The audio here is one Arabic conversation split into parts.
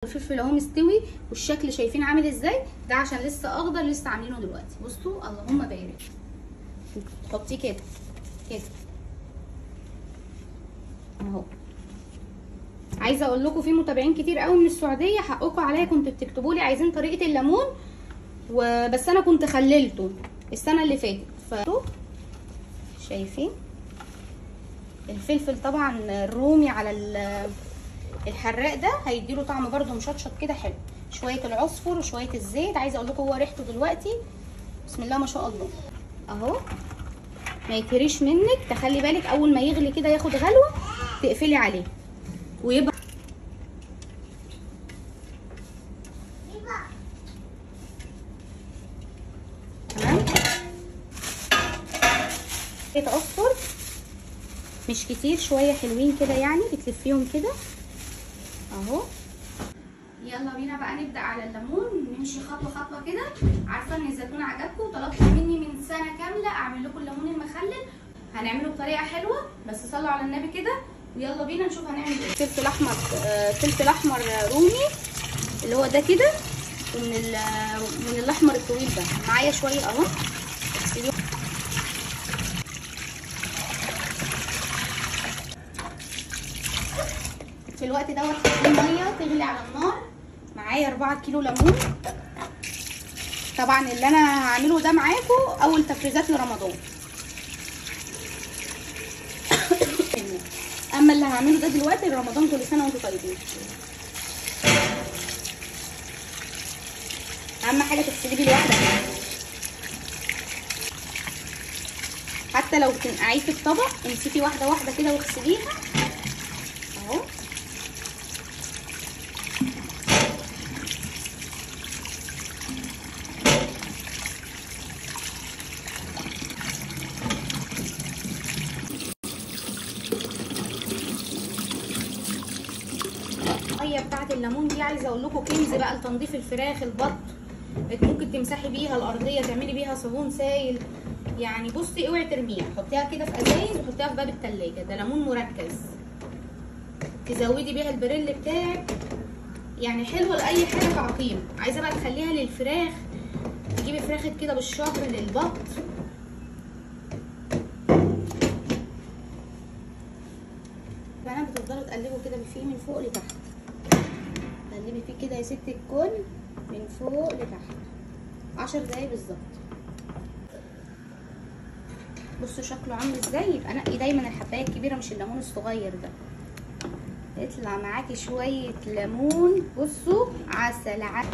الفلفل اهو مستوي والشكل شايفين عامل ازاي. ده عشان لسه اخضر، لسه عاملينه دلوقتي. بصوا اللهم بارك. تحطيه كده كده اهو. عايزه اقول لكم في متابعين كتير قوي من السعوديه، حقكم عليا، كنتوا بتكتبوا لي عايزين طريقه الليمون وبس. انا كنت خللته السنه اللي فاتت. شايفين الفلفل طبعا الرومي على الحراق ده هيديله طعم برده مشطشط كده حلو. شويه العصفر وشويه الزيت. عايزه اقول لكم هو ريحته دلوقتي بسم الله ما شاء الله اهو. ما يتهريش منك، تخلي بالك اول ما يغلي كده ياخد غلوه تقفلي عليه ويبقى تمام. شويه عصفر مش كتير، شويه حلوين كده يعني، بتلفيهم كده اهو. يلا بينا بقى نبدا على الليمون، نمشي خطوه خطوه كده. عارفه ان الزيتون عجبكم وطلبتوا مني من سنه كامله اعمل لكم الليمون المخلل. هنعمله بطريقه حلوه بس صلوا على النبي كده. ويلا بينا نشوف هنعمل ايه. فلفل احمر، فلفل احمر رومي اللي هو ده كده، ومن الاحمر الطويل ده معايا شويه اهو. في الوقت دوت حطين ميه تغلي على النار. معايا 4 كيلو ليمون. طبعا اللي انا هعمله ده معاكم اول تفريزات لرمضان. اما اللي هعمله ده دلوقتي لرمضان، كل سنه وانتم طيبين. اهم حاجه تغسليه بالواحده كده، حتى لو تنقعيه في الطبق امسكي واحده واحده كده واغسليها اهو. الميه بتاعت الليمون دي عايزه اقول لكم كنز بقى لتنظيف الفراخ، البط. ممكن تمسحي بيها الارضيه، تعملي بيها صابون سائل يعني. بصي اوعي ترميها، حطيها كده في ازايز وحطيها في باب التلاجة. ده ليمون مركز، تزودي بيها البريل بتاعك يعني. حلوه لاي حاجه تعقيم. عايزه بقى تخليها للفراخ، تجيبي فراخك كده بالشهر للبط. فانا بتفضلوا تقلبوا كده فيه من فوق لتحت. تقلبي فيه كده يا ست الكل من فوق لتحت 10 دقايق بالظبط. بصوا شكله عامل ازاي. يبقى نقي دايما الحبايه الكبيره مش الليمون الصغير ده. يطلع معاكي شويه ليمون بصوا عسل عسل.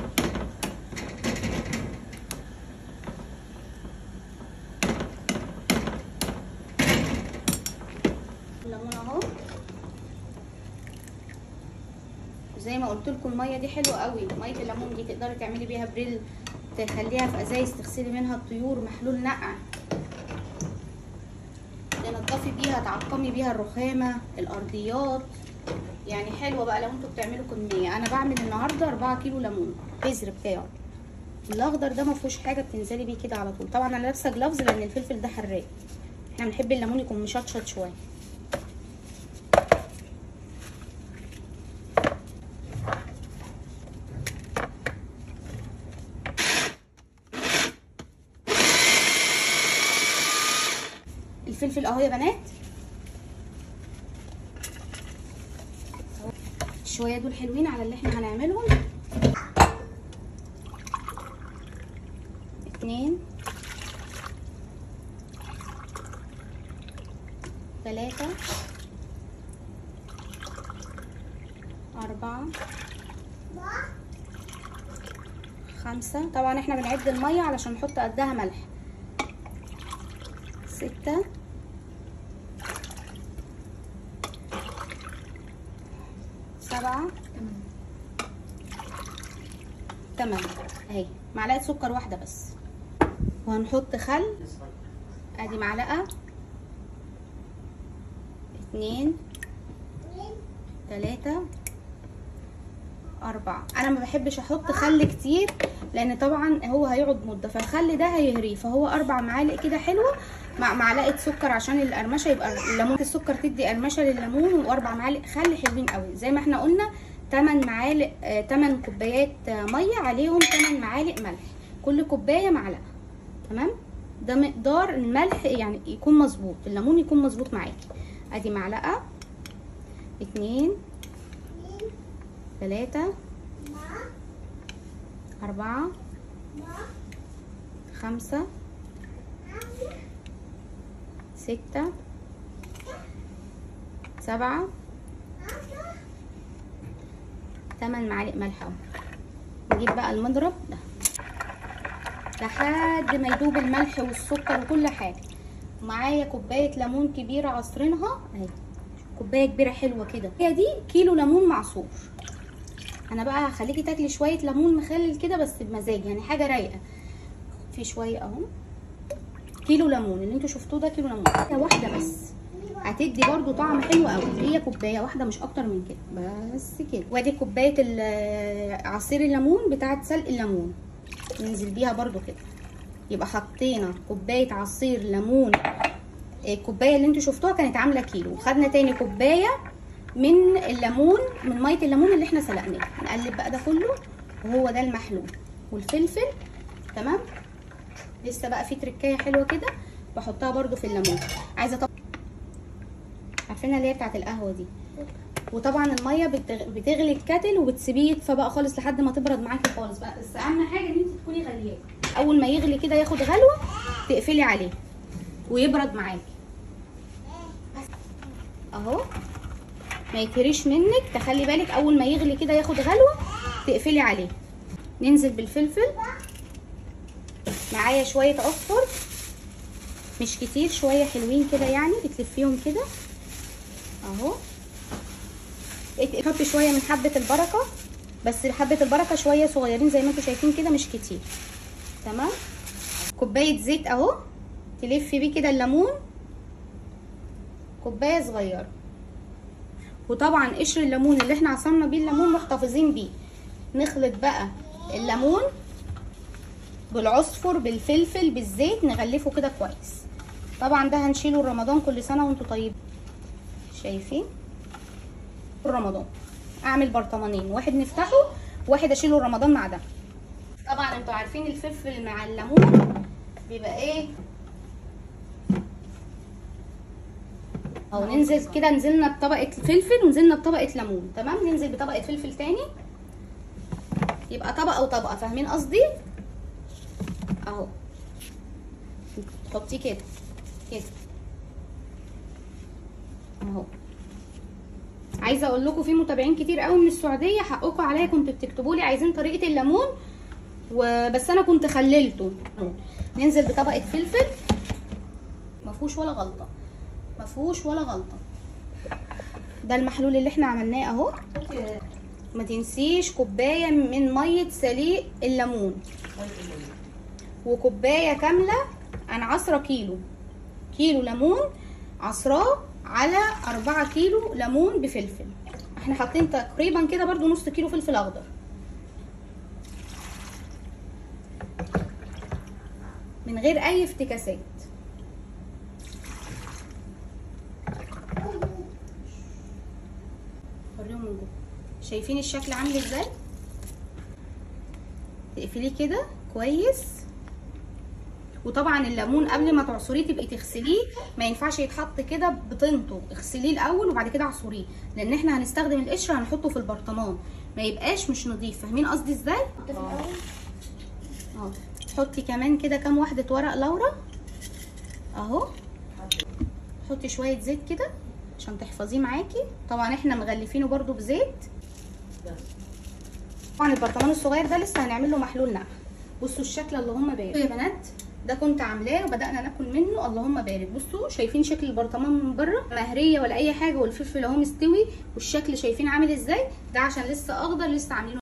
الليمون اهو. زي ما قلت لكم الميه دي حلوه قوي. ميه الليمون دي تقدري تعملي بيها بريل، تخليها في ازايز تغسلي منها الطيور، محلول نقع تنضفي بيها، تعقمي بيها الرخامه، الارضيات يعني. حلوه بقى لو انتوا بتعملوا كميه. انا بعمل النهارده 4 كيلو ليمون. البذر بتاعه الاخضر ده ما فيهوش حاجه، بتنزلي بيه كده على طول. طبعا انا لابسه جلافز لان الفلفل ده حراق. احنا بنحب الليمون يكون مشطشط شويه. الفلفل اهو يا بنات. شويه دول حلوين على اللي احنا هنعملهم. 2 3 4 5. طبعا احنا بنعد الميه علشان نحط قدها ملح. 6 7 8 اهي. معلقه سكر واحده بس. وهنحط خل ادي معلقه 2 3 4. انا ما بحبش احط خل كتير لان طبعا هو هيقعد مده، فالخل ده هيهريه. فهو 4 معالق كده حلوه مع معلقه سكر عشان القرمشه، يبقى الليمون السكر تدي قرمشه للليمون، و4 معالق خل حلوين قوي. زي ما احنا قلنا 8 معالق 8 كوبايات ميه عليهم 8 معالق ملح، كل كوبايه معلقه. تمام، ده مقدار الملح يعني يكون مظبوط، الليمون يكون مظبوط معاكي. ادي معلقه 2 3 4 5 6 7 8 معالق ملح اهو. نجيب بقى المضرب ده لحد ما يدوب الملح والسكر وكل حاجه. معايا كوبايه ليمون كبيره عصرينها اهي، كوبايه كبيره حلوه كده. هي دي كيلو ليمون معصور. انا بقى هخليكي تاكلي شويه ليمون مخلل كده بس بمزاج، يعني حاجه رايقه. في شويه اهو، كيلو ليمون اللي انتوا شفتوه ده كيلو ليمون. هي واحده بس هتدي برضو طعم حلو قوي، هي كوبايه واحده مش اكتر من كده بس كده. وادي كوبايه عصير الليمون بتاعه سلق الليمون، ننزل بيها برضو كده. يبقى حطينا كوبايه عصير ليمون، الكوبايه اللي انتوا شفتوها كانت عامله كيلو. خدنا تاني كوبايه من الليمون، من ميه الليمون اللي احنا سلقناه. نقلب بقى ده كله، وهو ده المحلول والفلفل. تمام، لسه بقى في تركايه حلوه كده بحطها برضو في الليمون. عايزه طبعا عارفينها اللي هي بتاعت القهوه دي. وطبعا الميه بتغلي الكاتل وبتسيبيه يدفى بقى خالص لحد ما تبرد معاكي خالص بقى. بس اهم حاجه ان انت تكوني غلياه. اول ما يغلي كده ياخد غلوه تقفلي عليه ويبرد معاكي اهو، ما يتهريش منك. تخلي بالك اول ما يغلي كده ياخد غلوه تقفلي عليه. ننزل بالفلفل. معايا شويه عصفر مش كتير، شويه حلوين كده يعني، بتلفيهم كده اهو. تحطي شويه من حبه البركه، بس حبه البركه شويه صغيرين زي ما انتم شايفين كده، مش كتير. تمام، كوبايه زيت اهو تلفي بيه كده الليمون، كوبايه صغيره. وطبعا قشر الليمون اللي احنا عصرنا بيه الليمون محتفظين بيه. نخلط بقى الليمون بالعصفر بالفلفل بالزيت، نغلفه كده كويس. طبعا ده هنشيله رمضان، كل سنه وانتم طيبين. شايفين رمضان اعمل برطمانين، واحد نفتحه واحد اشيله رمضان مع ده. طبعا انتوا عارفين الفلفل مع الليمون بيبقى ايه اهو. ننزل كده، نزلنا بطبقه فلفل ونزلنا بطبقه ليمون. تمام، ننزل بطبقه فلفل تاني، يبقى طبقه وطبقه. فاهمين قصدي اهو. تحطيه كده كده اهو. عايزه اقول لكم في متابعين كتير قوي من السعوديه، حقكم عليا، كنتوا بتكتبوا لي عايزين طريقه الليمون وبس انا كنت خللته. ننزل بطبقه فلفل، ما فيهوش ولا غلطه، ما فيهوش ولا غلطه. ده المحلول اللي احنا عملناه اهو. ما تنسيش كوبايه من ميه سليق الليمون، وكوبايه كامله. انا عصره كيلو ليمون عصراه على 4 كيلو ليمون بفلفل. احنا حاطين تقريبا كده برضو نص كيلو فلفل اخضر. من غير اي افتكاسات. وريهم من جوه، شايفين الشكل عامل ازاي؟ تقفليه كده كويس. وطبعا الليمون قبل ما تعصريه تبقي تغسليه، ما ينفعش يتحط كده بطينته. اغسليه الاول وبعد كده اعصريه، لان احنا هنستخدم القشر هنحطه في البرطمان ما يبقاش مش نظيف. فاهمين قصدي ازاي؟ اهو. حطي كمان كده كام واحده ورق لورا اهو. حطي شويه زيت كده عشان تحفظيه معاكي. طبعا احنا مغلفينه برده بزيت. طبعا البرطمان الصغير ده لسه هنعمل له محلول نقع. بصوا الشكل، اللهم بارك يا بنات. ده كنت عاملاه وبدانا ناكل منه، اللهم بارك. بصوا شايفين شكل البرطمان من بره، مهريه ولا اي حاجه، والفلفل اهو مستوي، والشكل شايفين عامل ازاي. ده عشان لسه اخضر، لسه عاملينه